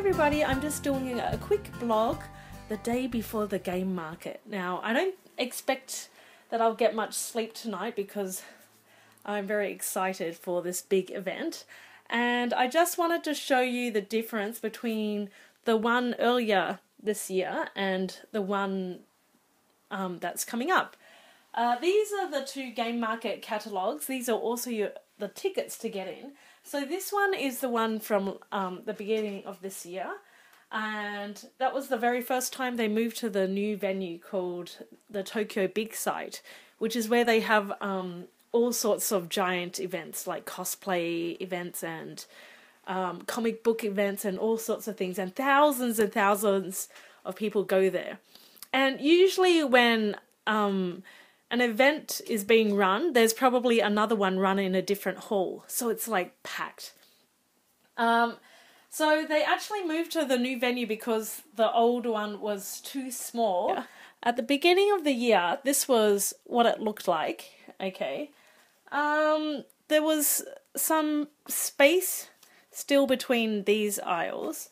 everybody, I'm just doing a quick vlog the day before the game market. Now, I don't expect that I'll get much sleep tonight because I'm very excited for this big event. And I just wanted to show you the difference between the one earlier this year and the one that's coming up. These are the two game market catalogues. These are also the tickets to get in. So this one is the one from the beginning of this year, and that was the very first time they moved to the new venue called the Tokyo Big Site, which is where they have all sorts of giant events like cosplay events and comic book events and all sorts of things, and thousands of people go there. And usually when an event is being run, there's probably another one run in a different hall, so it's like packed. So they actually moved to the new venue because the old one was too small. Yeah. At the beginning of the year, this was what it looked like. Okay, there was some space still between these aisles.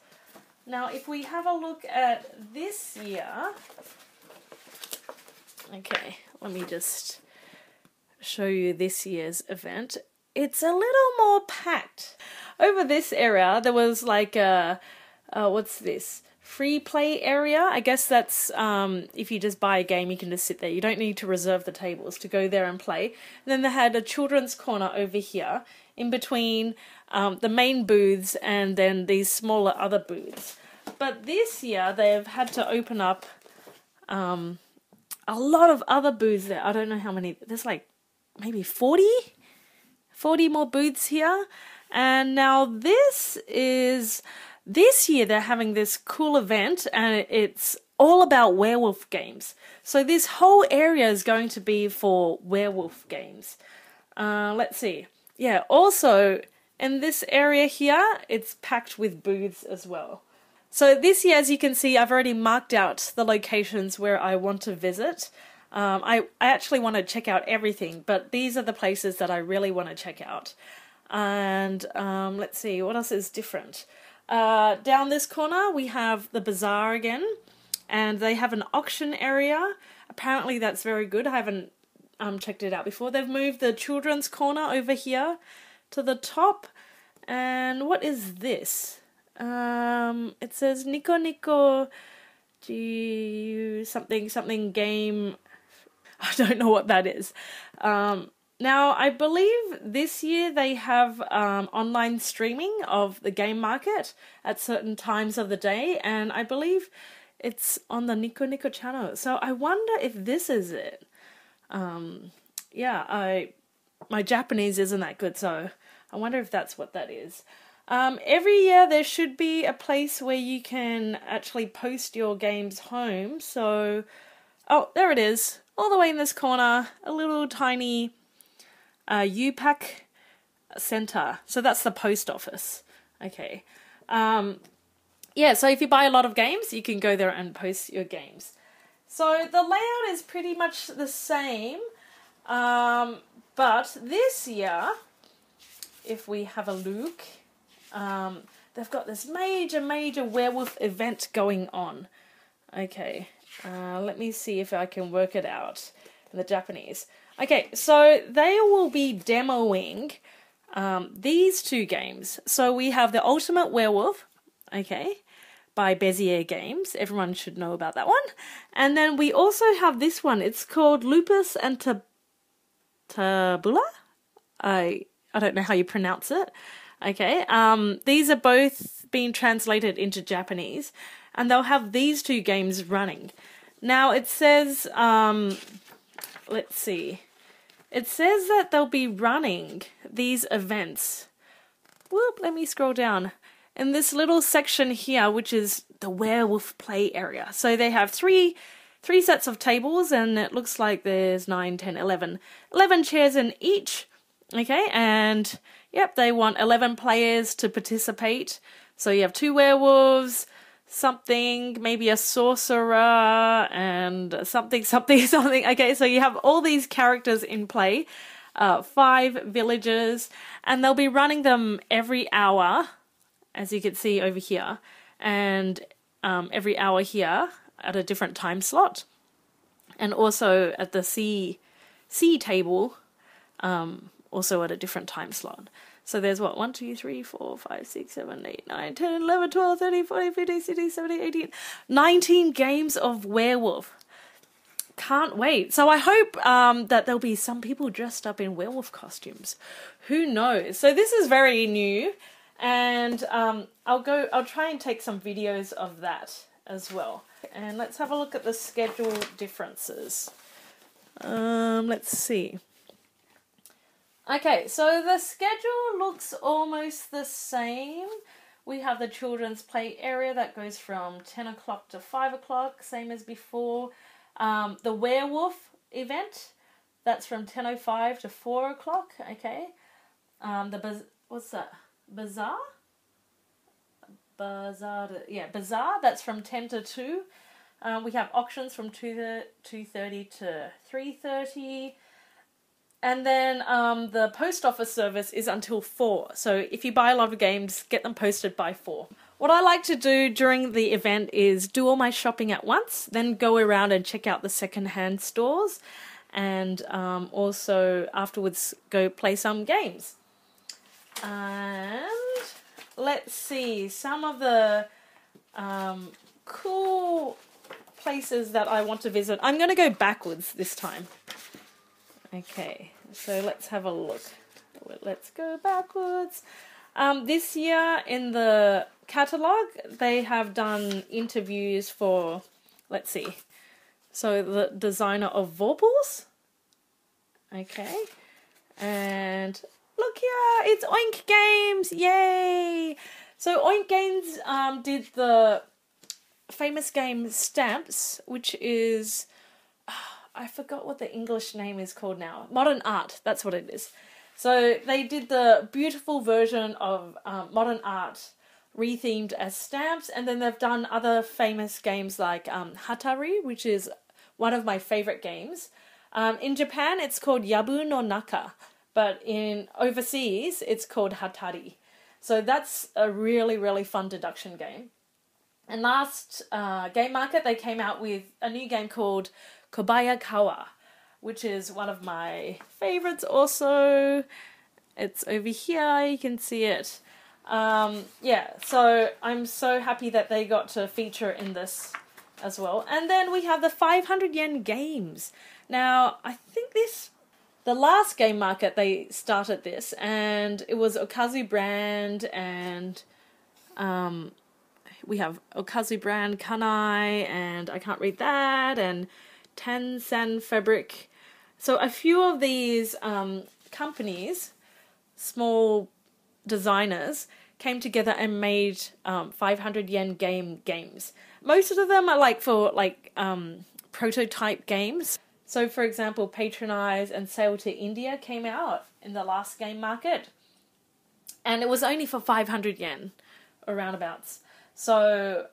Now, if we have a look at this year, okay, let me just show you this year's event. It's a little more packed. Over this area, there was like a, what's this? Free play area. I guess that's if you just buy a game, you can just sit there. You don't need to reserve the tables to go there and play. And then they had a children's corner over here in between the main booths and then these smaller other booths. But this year, they've had to open up a lot of other booths there. I don't know how many. There's like maybe 40 more booths here. And now this year they're having this cool event, and it's all about werewolf games. So this whole area is going to be for werewolf games. Let's see. Yeah, also in this area here, it's packed with booths as well. So this year, as you can see, I've already marked out the locations where I want to visit. I actually want to check out everything, but these are the places that I really want to check out. And let's see, what else is different? Down this corner, we have the bazaar again, and they have an auction area. Apparently that's very good. I haven't checked it out before. They've moved the children's corner over here to the top. And what is this? It says Nico Nico something game. I don't know what that is. Now, I believe this year they have online streaming of the game market at certain times of the day, and I believe it's on the Nico Nico channel. So I wonder if this is it. Yeah, my Japanese isn't that good, so I wonder if that's what that is. Every year there should be a place where you can actually post your games home. So, oh, there it is. All the way in this corner, a little tiny YuPack center. So that's the post office. Okay. Yeah, so if you buy a lot of games, you can go there and post your games. So the layout is pretty much the same. But this year, if we have a look, they've got this major werewolf event going on. Okay, let me see if I can work it out in the Japanese. Okay, so they will be demoing these two games. So we have the Ultimate Werewolf, okay, by Bezier Games. Everyone should know about that one. And then we also have this one. It's called Lupus and Tabula. I don't know how you pronounce it. Okay, these are both being translated into Japanese, and they'll have these two games running. Now it says, let's see, it says that they'll be running these events. Whoop, let me scroll down. In this little section here, which is the werewolf play area. So they have three sets of tables, and it looks like there's 9, 10, 11 chairs in each. Okay, and yep, they want 11 players to participate. So you have 2 werewolves, something, maybe a sorcerer, and something. Okay, so you have all these characters in play, 5 villagers, and they'll be running them every hour, as you can see over here. and every hour here at a different time slot, and also at the C table, also at a different time slot. So there's what, 1, 2, 3, 4, 5, 6, 7, 8, 9, 10, 11, 12, 13, 14, 15, 16, 17, 18, 19 games of Werewolf. Can't wait. So I hope that there'll be some people dressed up in werewolf costumes. Who knows? So this is very new, and I'll try and take some videos of that as well. And let's have a look at the schedule differences. Let's see. Okay, so the schedule looks almost the same. We have the children's play area that goes from 10 o'clock to 5 o'clock, same as before. The Werewolf Event, that's from 10:05 to 4 o'clock, okay. What's that? Bazaar? Bazaar, that's from 10 to 2. We have auctions from 2:30 to 3:30. And then the post office service is until 4. So if you buy a lot of games, get them posted by 4. What I like to do during the event is do all my shopping at once, then go around and check out the second-hand stores, and also afterwards go play some games. And let's see, some of the cool places that I want to visit. I'm going to go backwards this time. Okay, so let's have a look. Let's go backwards. This year in the catalogue, they have done interviews for, let's see, so the designer of Vorpals. Okay, and look here, it's Oink Games, yay! So Oink Games did the famous game Stamps, which is, I forgot what the English name is called now. Modern Art, that's what it is. So they did the beautiful version of Modern Art rethemed as Stamps, and then they've done other famous games like Hatari, which is one of my favorite games. In Japan, it's called Yabu no Naka, but in overseas, it's called Hatari. So that's a really, really fun deduction game. And last game market, they came out with a new game called Kobayakawa, which is one of my favorites also. It's over here, you can see it. Yeah, so I'm so happy that they got to feature in this as well. And then we have the 500 yen games. Now, I think the last game market, they started this, and it was Okazu brand, and we have Okazu brand Kanai, and I can't read that, and Tensen Fabric. So a few of these companies, small designers, came together and made 500 yen games. Most of them are like for prototype games. So for example, Patronize and Sail to India came out in the last game market, and it was only for 500 yen or roundabouts. So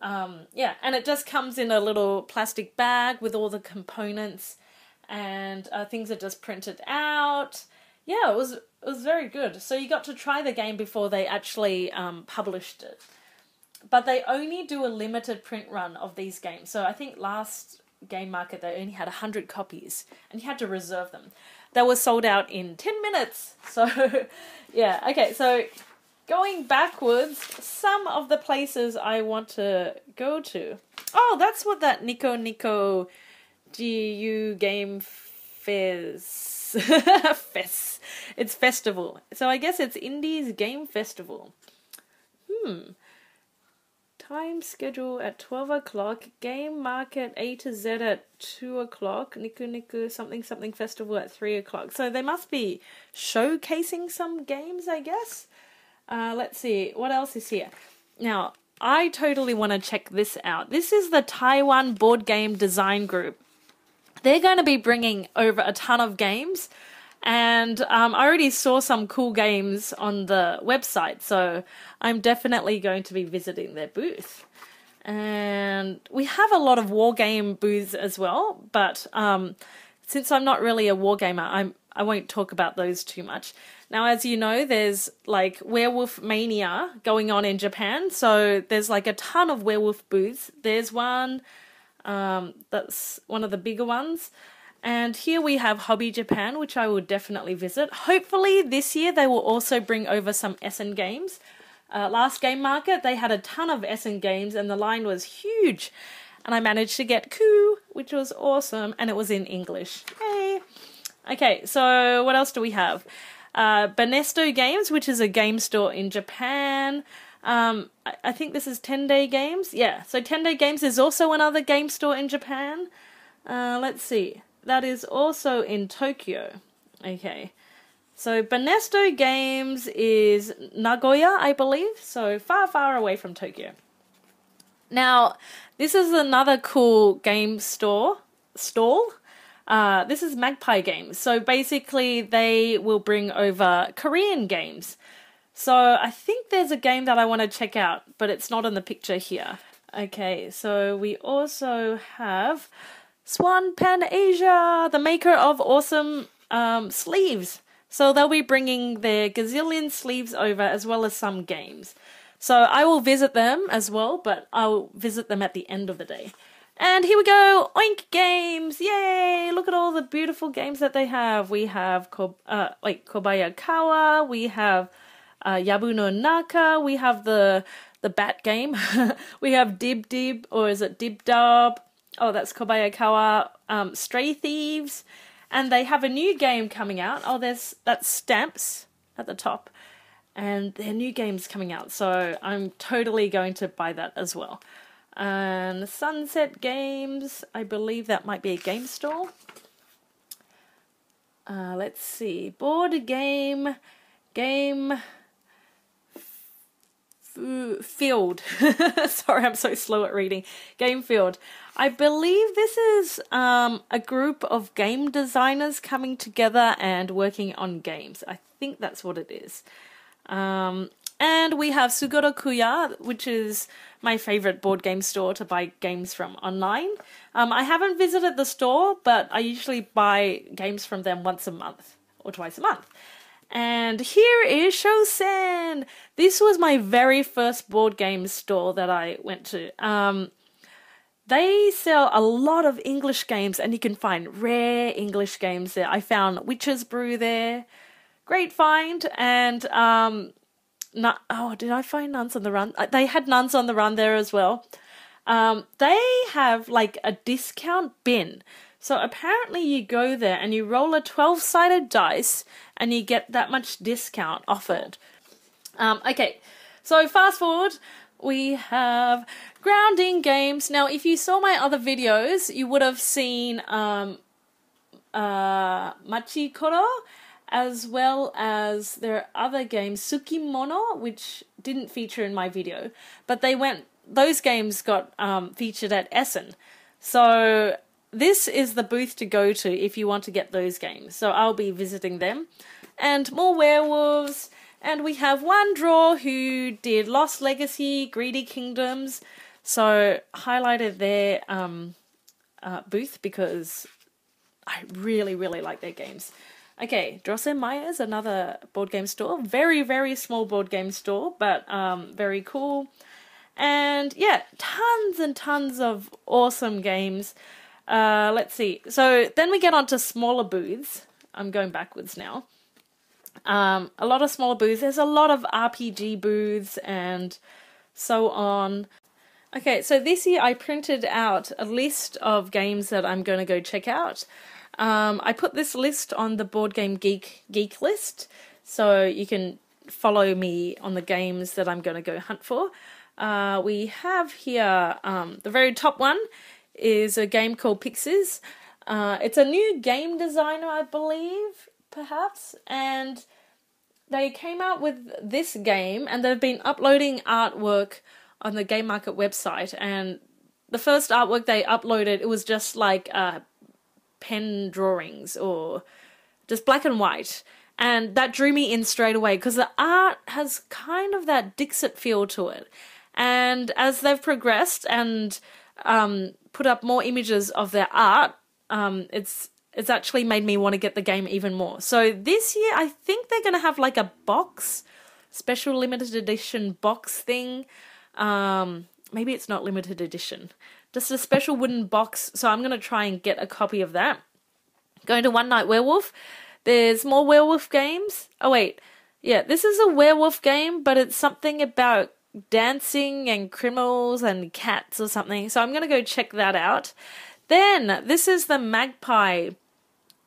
yeah, and it just comes in a little plastic bag with all the components, and things are just printed out. Yeah, it was very good. So you got to try the game before they actually published it. But they only do a limited print run of these games. So I think last game market they only had 100 copies, and you had to reserve them. They were sold out in 10 minutes. So yeah, okay, so going backwards, some of the places I want to go to. Oh, that's what that Nico GU Game Fairs. Fest. It's festival. So I guess it's Indies Game Festival. Time schedule at 12 o'clock. Game market A to Z at 2 o'clock. Niku something festival at 3 o'clock. So they must be showcasing some games, I guess. Let's see. What else is here? Now, I totally want to check this out. This is the Taiwan Board Game Design Group. They're going to be bringing over a ton of games, and I already saw some cool games on the website, so I'm definitely going to be visiting their booth. And we have a lot of war game booths as well, but since I'm not really a war gamer, I won't talk about those too much. Now, as you know, there's like Werewolf Mania going on in Japan. So there's like a ton of werewolf booths. There's one, that's one of the bigger ones. And here we have Hobby Japan, which I will definitely visit. Hopefully this year they will also bring over some Essen games. Last game market, they had a ton of Essen games and the line was huge. And I managed to get Coup, which was awesome, and it was in English. Yay! Okay, so what else do we have? Banesto Games, which is a game store in Japan. I think this is 10 Day Games. Yeah, so 10 Day Games is also another game store in Japan. Let's see. That is also in Tokyo. Okay. So Banesto Games is Nagoya, I believe. So far, far away from Tokyo. Now, this is another cool game stall. This is Magpie Games. So basically they will bring over Korean games. So I think there's a game that I want to check out, but it's not in the picture here. Okay, so we also have Swan Pan Asia, the maker of awesome sleeves. So they'll be bringing their gazillion sleeves over as well as some games. So I will visit them as well, but I'll visit them at the end of the day. And here we go, Oink Games! Yay! Look at all the beautiful games that they have. We have Kobayakawa, we have Yabu no Naka, we have the bat game, we have Dib Dib, or is it Dib Dub? Oh, that's Kobayakawa, Stray Thieves, and they have a new game coming out. Oh, that's Stamps at the top. And their new game's coming out, so I'm totally going to buy that as well. And Sunset Games, I believe that might be a game store. Let's see, board game field. Sorry, I'm so slow at reading. Game Field. I believe this is a group of game designers coming together and working on games. I think that's what it is. And we have Sugoro Kuya, which is my favorite board game store to buy games from online. I haven't visited the store, but I usually buy games from them once a month or twice a month. And here is Shosen. This was my very first board game store that I went to. They sell a lot of English games and you can find rare English games there. I found Witch's Brew there. Great find. And did I find Nuns on the Run? They had Nuns on the Run there as well. They have like a discount bin. So apparently you go there and you roll a 12-sided dice and you get that much discount offered. Okay, so fast forward, we have grounding games. Now, if you saw my other videos, you would have seen Machikoro, as well as there are other games, Tsukimono, which didn't feature in my video, but those games got featured at Essen. So this is the booth to go to if you want to get those games. So I'll be visiting them. And more werewolves. And we have One Draw who did Lost Legacy, Greedy Kingdoms. So highlighted their booth because I really, really like their games. Okay, Drosselmeyer is another board game store. Very, very small board game store, but very cool. And yeah, tons and tons of awesome games. Let's see. So then we get on to smaller booths. I'm going backwards now. A lot of smaller booths. There's a lot of RPG booths and so on. Okay, so this year I printed out a list of games that I'm going to go check out. I put this list on the Board Game Geek list, so you can follow me on the games that I'm going to go hunt for. We have here, the very top one is a game called Pixies. It's a new game designer, I believe, perhaps, and they came out with this game, and they've been uploading artwork on the Game Market website, and the first artwork they uploaded, it was just like pen drawings or just black and white, and that drew me in straight away because the art has kind of that Dixit feel to it. And as they've progressed and put up more images of their art, it's it's actually made me want to get the game even more. So this year, I think they're going to have like a box, special limited edition box thing. Maybe it's not limited edition, just a special wooden box. So I'm going to try and get a copy of that. Going to One Night Werewolf. There's more werewolf games. Oh wait, yeah, this is a werewolf game, but it's something about dancing and criminals and cats or something. So I'm going to go check that out. Then this is the Magpie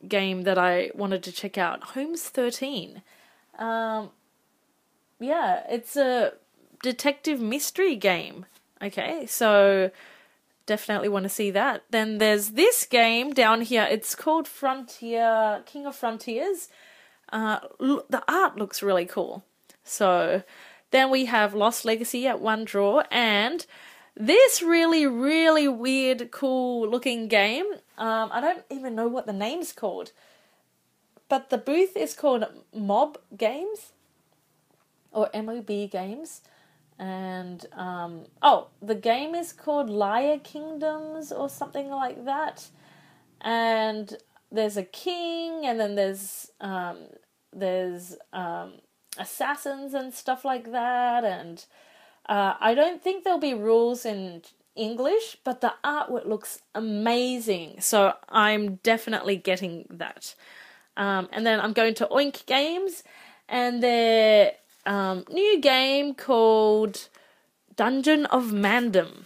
game that I wanted to check out. Holmes 13. Yeah, it's a detective mystery game. Okay, so definitely want to see that. Then there's this game down here. It's called Frontier, King of Frontiers. The art looks really cool. So then we have Lost Legacy at one draw, and this really, really weird, cool looking game. I don't even know what the name's called, but the booth is called Mob Games or MOB Games. And, the game is called Liar Kingdoms or something like that. And there's a king, and then there's assassins and stuff like that. And I don't think there'll be rules in English, but the artwork looks amazing. So I'm definitely getting that. And then I'm going to Oink Games, and their new game called Dungeon of Mandem.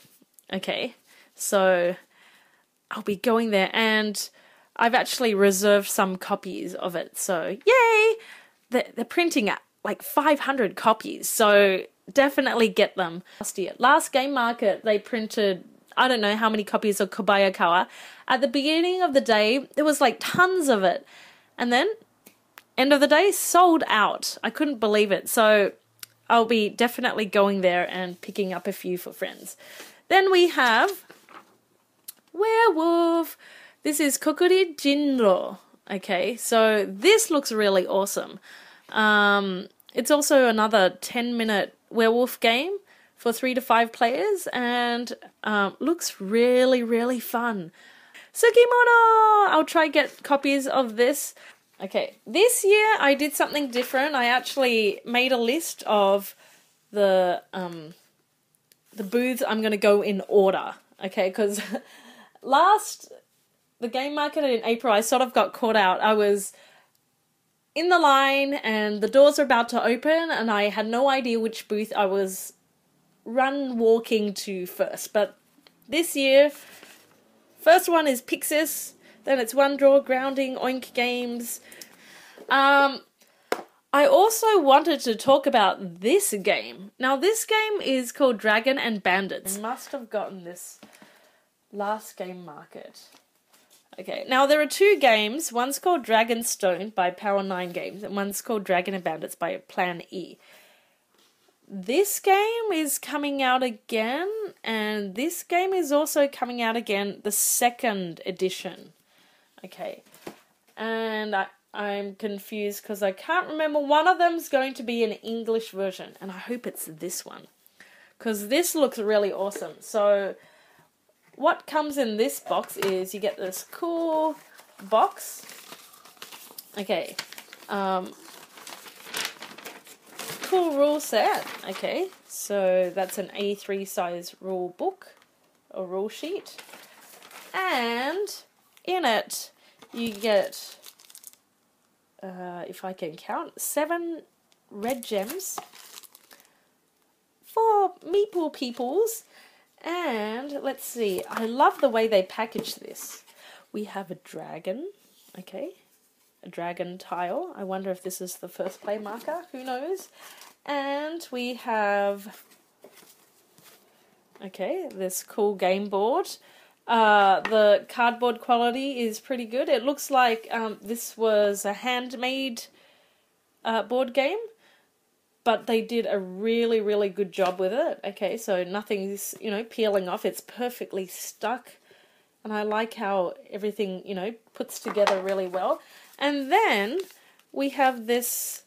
Okay, so I'll be going there, and I've actually reserved some copies of it. So yay! They're printing at like 500 copies, so definitely get them. Last Game Market, they printed, I don't know how many copies of Kobayakawa. At the beginning of the day, there was like tons of it. And then, end of the day, sold out. I couldn't believe it. So I'll be definitely going there and picking up a few for friends. Then we have Werewolf. This is Kokuri Jinro. Okay, so this looks really awesome. It's also another 10-minute werewolf game for 3 to 5 players, and looks really, really fun. Sugimono! I'll try get copies of this. Okay, this year I did something different. I actually made a list of the booths I'm going to go in order. Okay, because the game market in April, I sort of got caught out. I was in the line and the doors are about to open, and I had no idea which booth I was walking to first. But this year, first one is Pixis, then it's One Draw, Grounding, Oink Games. I also wanted to talk about this game. Now this game is called Dragon and Bandits. I must have gotten this last Game Market. Okay, now there are 2 games. One's called Dragonstone by Power 9 Games, and one's called Dragon and Bandits by Plan E. This game is coming out again, and this game is also coming out again, the 2nd edition. Okay, and I'm confused because I can't remember. One of them's going to be an English version, and I hope it's this one, because this looks really awesome. So what comes in this box is you get this cool box. Okay, cool rule set. Okay, so that's an A3 size rule book or rule sheet, and in it you get, if I can count, 7 red gems, 4 meeple peoples, and let's see, I love the way they package this. We have a dragon, okay, a dragon tile. I wonder if this is the first play marker, who knows. And we have, okay, this cool game board. The cardboard quality is pretty good. It looks like this was a handmade board game, but they did a really, really good job with it. Okay, so nothing's, peeling off. It's perfectly stuck. And I like how everything, puts together really well. And then we have this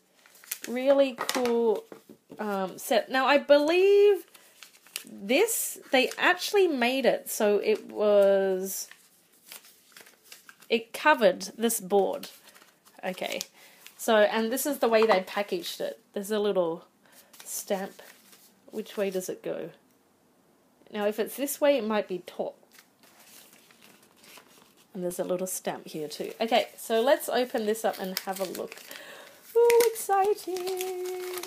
really cool set. Now, I believe they actually made it so it was it covered this board. Okay, so, and this is the way they packaged it. There's a little stamp. Which way does it go? Now, if it's this way, it might be top. And there's a little stamp here too. Okay, so let's open this up and have a look. Ooh, exciting!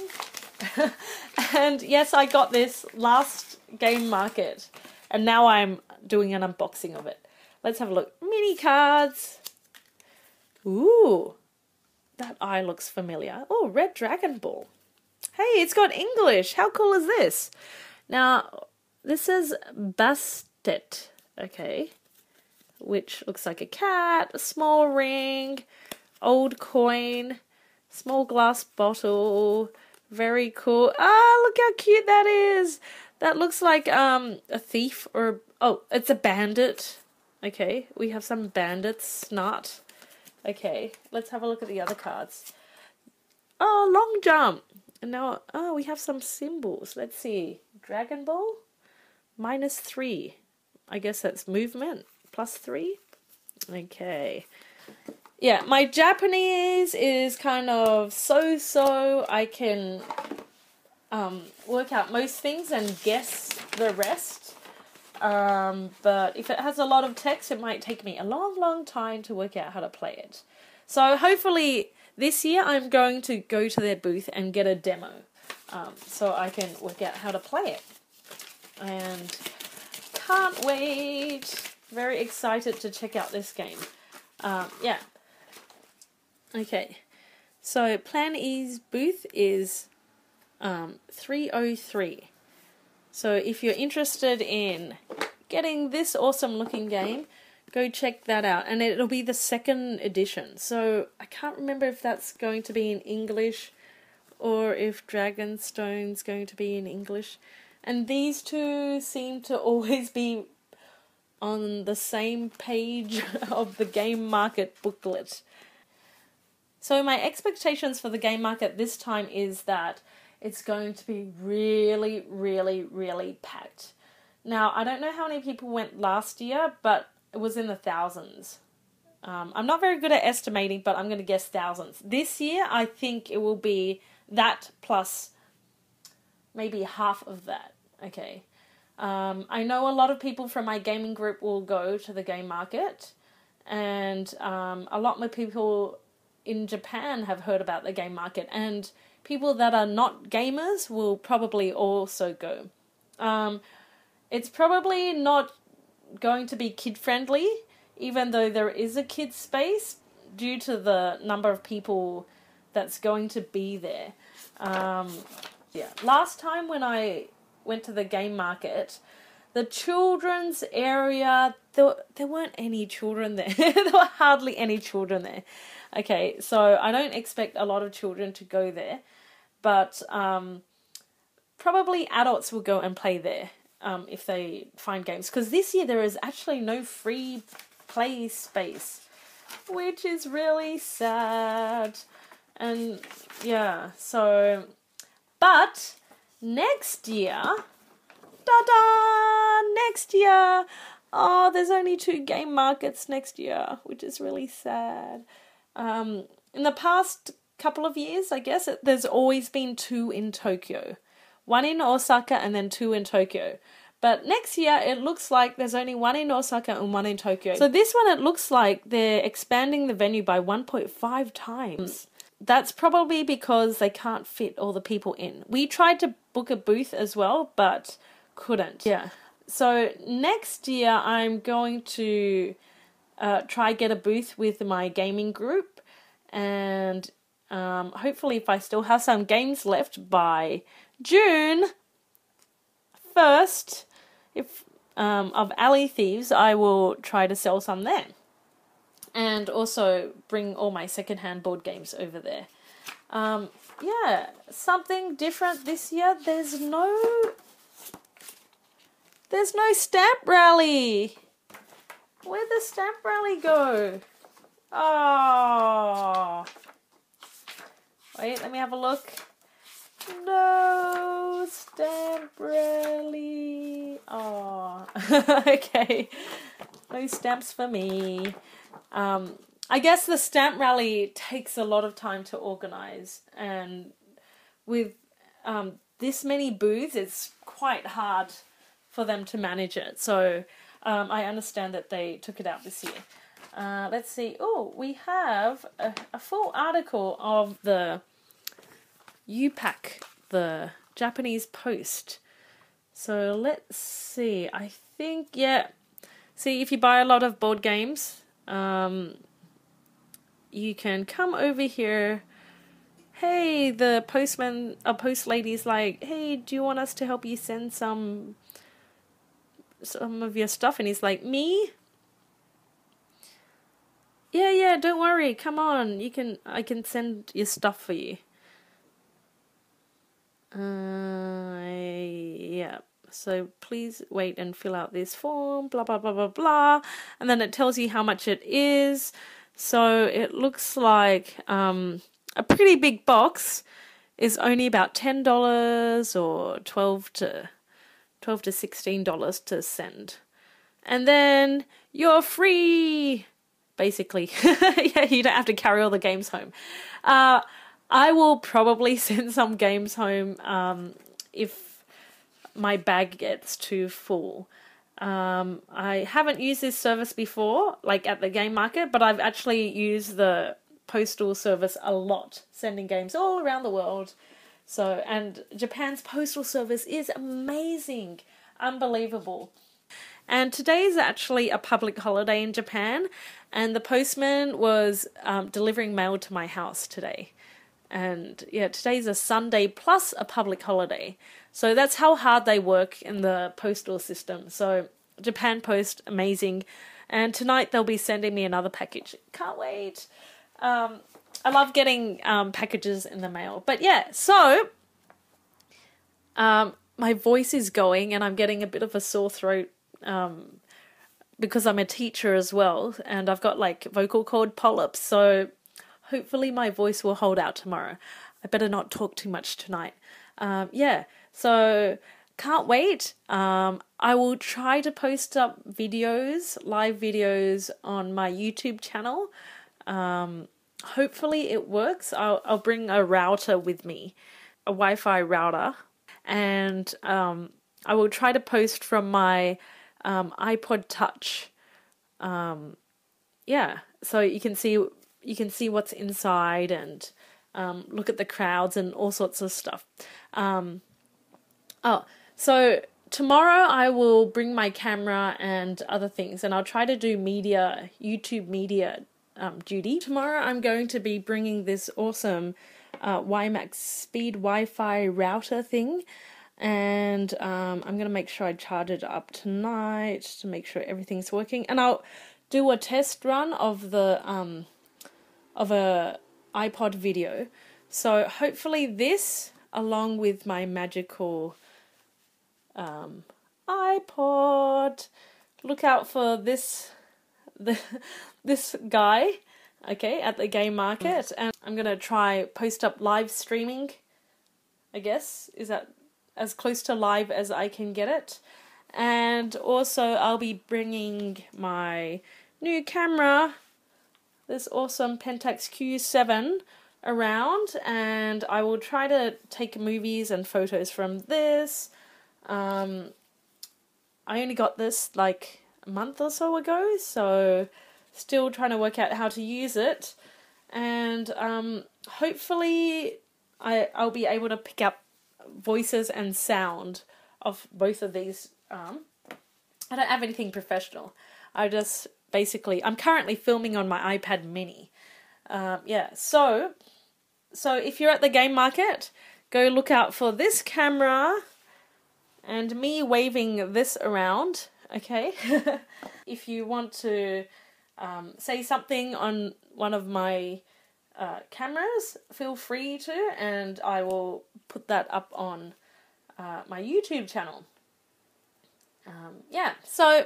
And yes, I got this last game market, and now I'm doing an unboxing of it. Let's have a look. Mini cards. Ooh, that eye looks familiar. Oh, Red Dragon Ball. Hey, it's got English. How cool is this? Now, this is Bastet, okay, which looks like a cat, a small ring, old coin, small glass bottle. Very cool. Ah, look how cute that is. That looks like a thief or... Oh, it's a bandit. Okay, we have some bandits. Snot. Okay, let's have a look at the other cards. Oh, long jump. And now, oh, we have some symbols. Let's see. Dragon Ball? -3. I guess that's movement. +3. Okay. Yeah, my Japanese is kind of so-so. I can work out most things and guess the rest. But if it has a lot of text, it might take me a long, long time to work out how to play it. So hopefully this year I'm going to go to their booth and get a demo so I can work out how to play it. And can't wait. Very excited to check out this game. Yeah. Okay. So Plan E's booth is 303. So if you're interested in getting this awesome looking game, go check that out. And it'll be the 2nd edition. So I can't remember if that's going to be in English or if Dragonstone's going to be in English. And these two seem to always be on the same page of the game market booklet. So my expectations for the game market this time is that it's going to be really, really, really packed. Now, I don't know how many people went last year, but it was in the thousands. I'm not very good at estimating, but I'm going to guess thousands. This year, I think it will be that plus maybe half of that. Okay. I know a lot of people from my gaming group will go to the game market, and a lot more people in Japan have heard about the game market, and people that are not gamers will probably also go. It's probably not going to be kid-friendly, even though there is a kid space, due to the number of people that's going to be there. Yeah, last time when I went to the game market, the children's area, there weren't any children there. There were hardly any children there. Okay, so I don't expect a lot of children to go there, but probably adults will go and play there if they find games. Because this year there is actually no free play space, which is really sad. And yeah, so, but next year, ta-da, next year, oh, there's only 2 game markets next year, which is really sad. In the past couple of years, I guess, there's always been 2 in Tokyo. 1 in Osaka and then 2 in Tokyo. But next year, it looks like there's only 1 in Osaka and 1 in Tokyo. So this one, it looks like they're expanding the venue by 1.5 times. That's probably because they can't fit all the people in. We tried to book a booth as well, but couldn't. Yeah. So next year, I'm going to try get a booth with my gaming group, and hopefully if I still have some games left by June 1st, of Alley Thieves, I will try to sell some there. And also bring all my secondhand board games over there. Yeah, something different this year. There's no stamp rally. Where'd the stamp rally go? Oh. Wait, let me have a look. No stamp rally. Oh. Okay. No stamps for me. I guess the stamp rally takes a lot of time to organize, and with this many booths, it's quite hard for them to manage it. So I understand that they took it out this year. Let's see. Oh, we have a full article of the YuPack, the Japanese Post. So let's see. I think, yeah. See, if you buy a lot of board games, you can come over here. Hey, the postman, post lady's like, hey, do you want us to help you send some of your stuff? And he's like, me? Yeah, don't worry. Come on, I can send your stuff for you. Yeah. So please wait and fill out this form, blah, blah, blah, blah, blah. And then it tells you how much it is. So it looks like a pretty big box is only about $10 or $12 to $16 to send. And then you're free, basically. Yeah, you don't have to carry all the games home. I will probably send some games home if my bag gets too full. I haven't used this service before, like at the game market, but I've actually used the postal service a lot, sending games all around the world. So, and Japan's postal service is amazing, unbelievable. And today is actually a public holiday in Japan, and the postman was delivering mail to my house today. And yeah, today's a Sunday plus a public holiday. So that's how hard they work in the postal system. So Japan Post, amazing. And tonight they'll be sending me another package. Can't wait. I love getting packages in the mail. But yeah, so my voice is going and I'm getting a bit of a sore throat because I'm a teacher as well. And I've got like vocal cord polyps. So hopefully my voice will hold out tomorrow. I better not talk too much tonight. Yeah, so can't wait. I will try to post up videos, live videos on my YouTube channel. Hopefully it works. I'll bring a router with me, a Wi-Fi router, and I will try to post from my iPod Touch. Yeah, so you can see what's inside and look at the crowds and all sorts of stuff. So tomorrow I will bring my camera and other things, and I'll try to do YouTube media duty. Tomorrow I'm going to be bringing this awesome wiMAX speed Wi-Fi router thing, and I'm going to make sure I charge it up tonight to make sure everything's working, and I'll do a test run of the of a iPod video. So hopefully this, along with my magical iPod, look out for this guy, okay, at the game market, and I'm gonna try post up live streaming. I guess, is that as close to live as I can get it? And also I'll be bringing my new camera, this awesome Pentaz Q7, around, and I will try to take movies and photos from this. I only got this like a month or so ago, so still trying to work out how to use it, and hopefully I'll be able to pick up voices and sound of both of these. I don't have anything professional. I'm currently filming on my iPad mini. Yeah, so if you're at the game market, go look out for this camera and me waving this around, okay? If you want to say something on one of my cameras, feel free to, and I will put that up on my YouTube channel. Yeah, so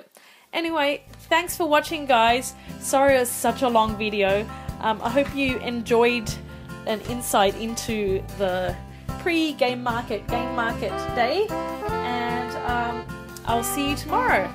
anyway, thanks for watching, guys. Sorry it was such a long video. I hope you enjoyed an insight into the pre-game market day, and I'll see you tomorrow.